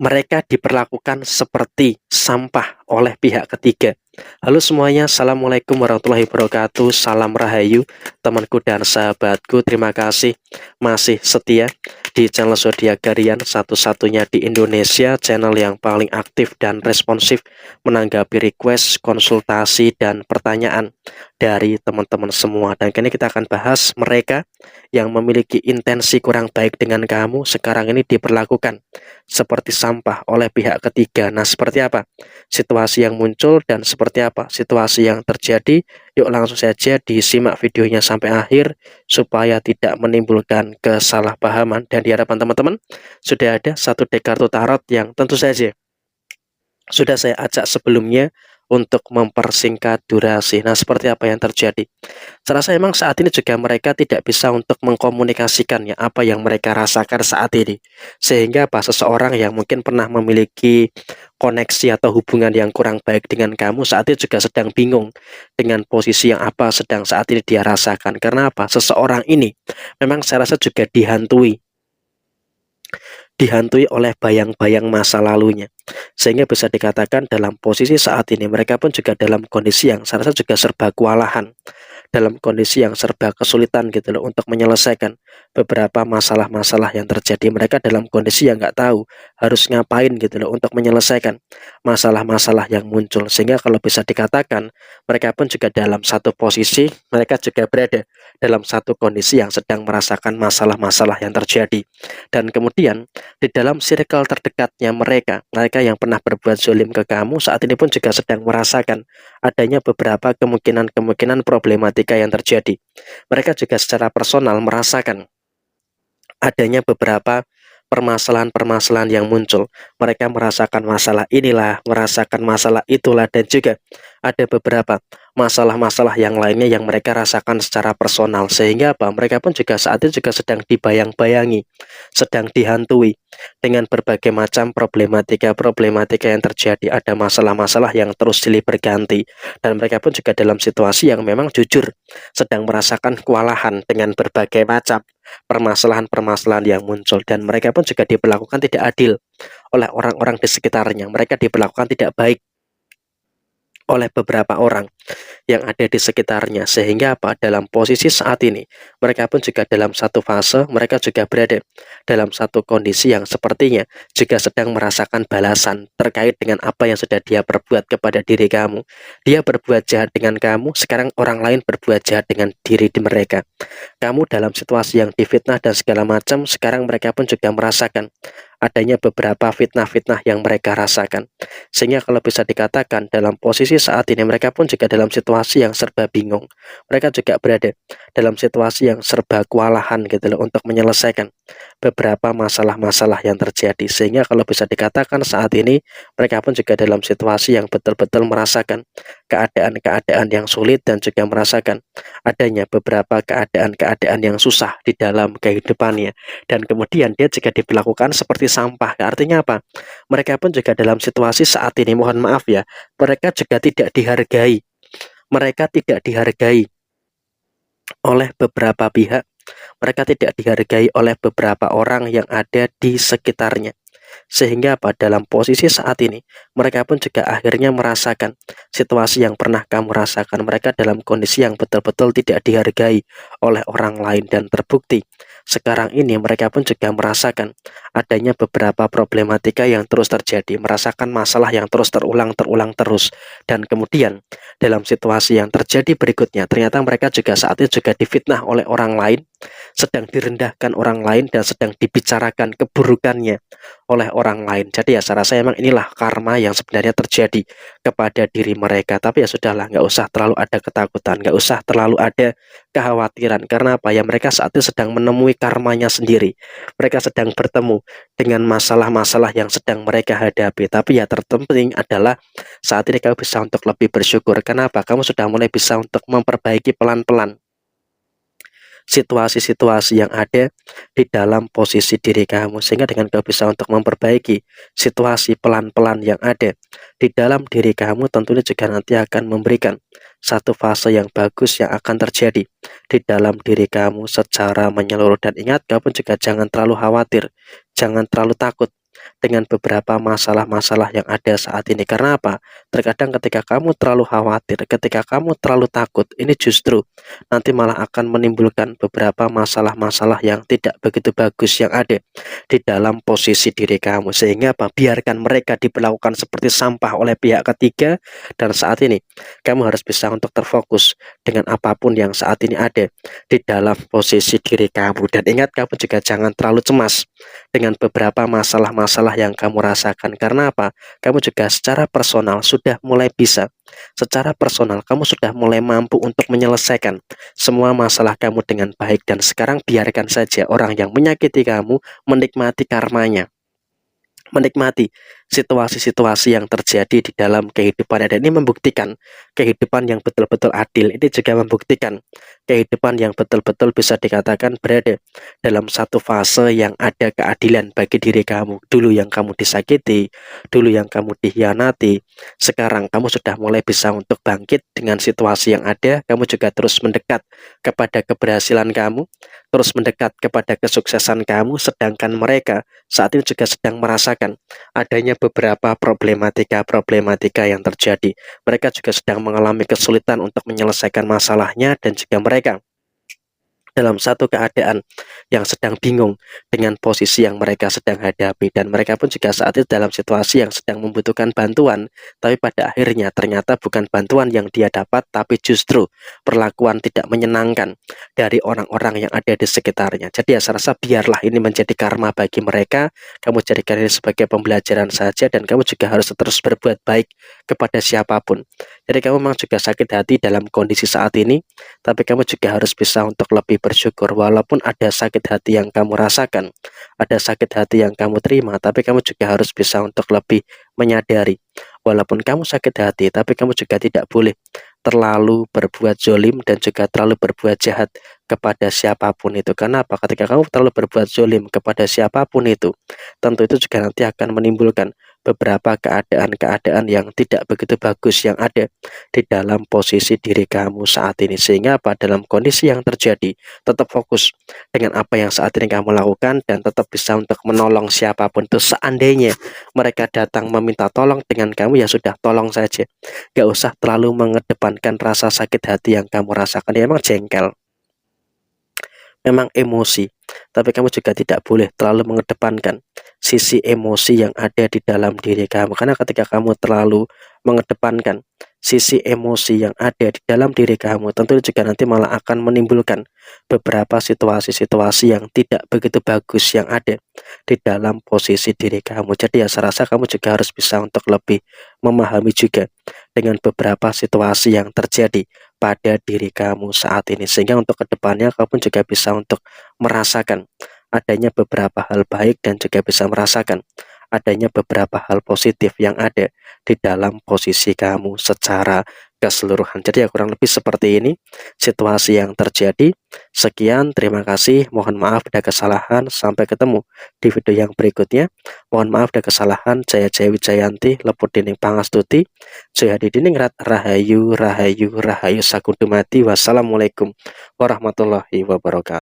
Mereka diperlakukan seperti sampah oleh pihak ketiga. Halo semuanya, Assalamualaikum warahmatullahi wabarakatuh. Salam Rahayu, temanku dan sahabatku. Terima kasih masih setia di channel Zodiak Harian, satu-satunya di Indonesia, channel yang paling aktif dan responsif menanggapi request, konsultasi, dan pertanyaan dari teman-teman semua. Dan kini kita akan bahas mereka yang memiliki intensi kurang baik dengan kamu sekarang ini diperlakukan seperti sampah oleh pihak ketiga. Nah, seperti apa situasi yang muncul dan seperti apa situasi yang terjadi? Yuk langsung saja disimak videonya sampai akhir supaya tidak menimbulkan kesalahpahaman. Dan di hadapan teman-teman sudah ada satu deck kartu tarot yang tentu saja sudah saya acak sebelumnya untuk mempersingkat durasi. Nah, seperti apa yang terjadi? Saya rasa memang saat ini juga mereka tidak bisa untuk mengkomunikasikan ya apa yang mereka rasakan saat ini. Sehingga apa seseorang yang mungkin pernah memiliki koneksi atau hubungan yang kurang baik dengan kamu saat ini juga sedang bingung dengan posisi yang apa sedang saat ini dia rasakan. Karena apa? Seseorang ini memang saya rasa juga dihantui oleh bayang-bayang masa lalunya, sehingga bisa dikatakan dalam posisi saat ini mereka pun juga dalam kondisi yang saya rasa juga serba kewalahan, dalam kondisi yang serba kesulitan gitu loh untuk menyelesaikan beberapa masalah-masalah yang terjadi. Mereka dalam kondisi yang nggak tahu harus ngapain gitu loh untuk menyelesaikan masalah-masalah yang muncul, sehingga kalau bisa dikatakan mereka pun juga dalam satu posisi, mereka juga berada dalam satu kondisi yang sedang merasakan masalah-masalah yang terjadi. Dan kemudian di dalam circle terdekatnya mereka yang pernah berbuat zolim ke kamu saat ini pun juga sedang merasakan adanya beberapa kemungkinan problematika yang terjadi. Mereka juga secara personal merasakan adanya beberapa permasalahan-permasalahan yang muncul. Mereka merasakan masalah inilah, merasakan masalah itulah, dan juga ada beberapa masalah-masalah yang lainnya yang mereka rasakan secara personal. Sehingga apa? Mereka pun juga saat itu juga sedang dibayang-bayangi, sedang dihantui dengan berbagai macam problematika-problematika yang terjadi. Ada masalah-masalah yang terus silih berganti, dan mereka pun juga dalam situasi yang memang jujur sedang merasakan kewalahan dengan berbagai macam permasalahan-permasalahan yang muncul. Dan mereka pun juga diperlakukan tidak adil oleh orang-orang di sekitarnya. Mereka diperlakukan tidak baik oleh beberapa orang yang ada di sekitarnya, sehingga apa dalam posisi saat ini mereka pun juga dalam satu fase, mereka juga berada dalam satu kondisi yang sepertinya juga sedang merasakan balasan terkait dengan apa yang sudah dia perbuat kepada diri kamu. Dia berbuat jahat dengan kamu, sekarang orang lain berbuat jahat dengan diri di mereka. Kamu dalam situasi yang difitnah dan segala macam, sekarang mereka pun juga merasakan adanya beberapa fitnah-fitnah yang mereka rasakan. Sehingga kalau bisa dikatakan dalam posisi saat ini mereka pun juga dalam situasi yang serba bingung. Mereka juga berada dalam situasi yang serba kewalahan gitu loh untuk menyelesaikan beberapa masalah-masalah yang terjadi. Sehingga kalau bisa dikatakan saat ini mereka pun juga dalam situasi yang betul-betul merasakan keadaan-keadaan yang sulit dan juga merasakan adanya beberapa keadaan-keadaan yang susah di dalam kehidupannya. Dan kemudian dia juga diperlakukan seperti sampah. Artinya apa? Mereka pun juga dalam situasi saat ini, mohon maaf ya, mereka juga tidak dihargai. Mereka tidak dihargai oleh beberapa pihak. Mereka tidak dihargai oleh beberapa orang yang ada di sekitarnya. Sehingga apa dalam posisi saat ini mereka pun juga akhirnya merasakan situasi yang pernah kamu rasakan. Mereka dalam kondisi yang betul-betul tidak dihargai oleh orang lain, dan terbukti sekarang ini mereka pun juga merasakan adanya beberapa problematika yang terus terjadi, merasakan masalah yang terus terulang terus. Dan kemudian dalam situasi yang terjadi berikutnya ternyata mereka juga saat ini juga difitnah oleh orang lain, sedang direndahkan orang lain, dan sedang dibicarakan keburukannya oleh orang lain. Jadi ya saya rasa emang inilah karma yang sebenarnya terjadi kepada diri mereka. Tapi ya sudahlah, nggak usah terlalu ada ketakutan, nggak usah terlalu ada kekhawatiran. Karena apa ya, mereka saat ini sedang menemui karmanya sendiri. Mereka sedang bertemu dengan masalah-masalah yang sedang mereka hadapi. Tapi ya terpenting adalah saat ini kamu bisa untuk lebih bersyukur. Kenapa? Kamu sudah mulai bisa untuk memperbaiki pelan-pelan situasi-situasi yang ada di dalam posisi diri kamu, sehingga dengan kamu bisa untuk memperbaiki situasi pelan-pelan yang ada di dalam diri kamu, tentunya juga nanti akan memberikan satu fase yang bagus yang akan terjadi di dalam diri kamu secara menyeluruh. Dan ingat, kamu juga jangan terlalu khawatir, jangan terlalu takut dengan beberapa masalah-masalah yang ada saat ini. Karena apa? Terkadang ketika kamu terlalu khawatir, ketika kamu terlalu takut, ini justru nanti malah akan menimbulkan beberapa masalah-masalah yang tidak begitu bagus yang ada di dalam posisi diri kamu. Sehingga apa? Biarkan mereka diperlakukan seperti sampah oleh pihak ketiga, dan saat ini kamu harus bisa untuk terfokus dengan apapun yang saat ini ada di dalam posisi diri kamu. Dan ingat, kamu juga jangan terlalu cemas dengan beberapa masalah-masalah yang kamu rasakan. Karena apa? Kamu juga secara personal sudah mulai bisa, secara personal kamu sudah mulai mampu untuk menyelesaikan semua masalah kamu dengan baik. Dan sekarang biarkan saja orang yang menyakiti kamu menikmati karmanya, menikmati situasi-situasi yang terjadi di dalam kehidupan. Dan ini membuktikan kehidupan yang betul-betul adil. Ini juga membuktikan kehidupan yang betul-betul bisa dikatakan berada dalam satu fase yang ada keadilan bagi diri kamu. Dulu yang kamu disakiti, dulu yang kamu dikhianati, sekarang kamu sudah mulai bisa untuk bangkit dengan situasi yang ada. Kamu juga terus mendekat kepada keberhasilan kamu, terus mendekat kepada kesuksesan kamu, sedangkan mereka saat ini juga sedang merasakan adanya beberapa problematika yang terjadi. Mereka juga sedang mengalami kesulitan untuk menyelesaikan masalahnya, dan juga mereka dalam satu keadaan yang sedang bingung dengan posisi yang mereka sedang hadapi. Dan mereka pun juga saat itu dalam situasi yang sedang membutuhkan bantuan, tapi pada akhirnya ternyata bukan bantuan yang dia dapat, tapi justru perlakuan tidak menyenangkan dari orang-orang yang ada di sekitarnya. Jadi saya rasa biarlah ini menjadi karma bagi mereka. Kamu jadikan ini sebagai pembelajaran saja, dan kamu juga harus terus berbuat baik kepada siapapun. Jadi kamu memang juga sakit hati dalam kondisi saat ini, tapi kamu juga harus bisa untuk lebih bersyukur. Walaupun ada sakit hati yang kamu rasakan, ada sakit hati yang kamu terima, tapi kamu juga harus bisa untuk lebih menyadari, walaupun kamu sakit hati, tapi kamu juga tidak boleh terlalu berbuat zolim dan juga terlalu berbuat jahat kepada siapapun itu. Karena apa? Ketika kamu terlalu berbuat zolim kepada siapapun itu, tentu itu juga nanti akan menimbulkan beberapa keadaan-keadaan yang tidak begitu bagus yang ada di dalam posisi diri kamu saat ini. Sehingga apa? Dalam kondisi yang terjadi, tetap fokus dengan apa yang saat ini kamu lakukan, dan tetap bisa untuk menolong siapapun itu. Seandainya mereka datang meminta tolong dengan kamu, ya sudah, tolong saja. Gak usah terlalu mengedepankan rasa sakit hati yang kamu rasakan. Ya, memang jengkel, memang emosi, tapi kamu juga tidak boleh terlalu mengedepankan sisi emosi yang ada di dalam diri kamu. Karena ketika kamu terlalu mengedepankan sisi emosi yang ada di dalam diri kamu, tentu juga nanti malah akan menimbulkan beberapa situasi-situasi yang tidak begitu bagus yang ada di dalam posisi diri kamu. Jadi ya saya rasa kamu juga harus bisa untuk lebih memahami juga dengan beberapa situasi yang terjadi pada diri kamu saat ini, sehingga untuk kedepannya kamu juga bisa untuk merasakan adanya beberapa hal baik, dan juga bisa merasakan adanya beberapa hal positif yang ada di dalam posisi kamu secara keseluruhan. Jadi ya kurang lebih seperti ini situasi yang terjadi. Sekian, terima kasih, mohon maaf ada kesalahan. Sampai ketemu di video yang berikutnya. Mohon maaf ada kesalahan. Jaya Jaya Wijayanti, Leput Dining Pangastuti, Jaya Diningrat, Rahayu Rahayu Rahayu Sakundumati. Wassalamualaikum warahmatullahi wabarakatuh.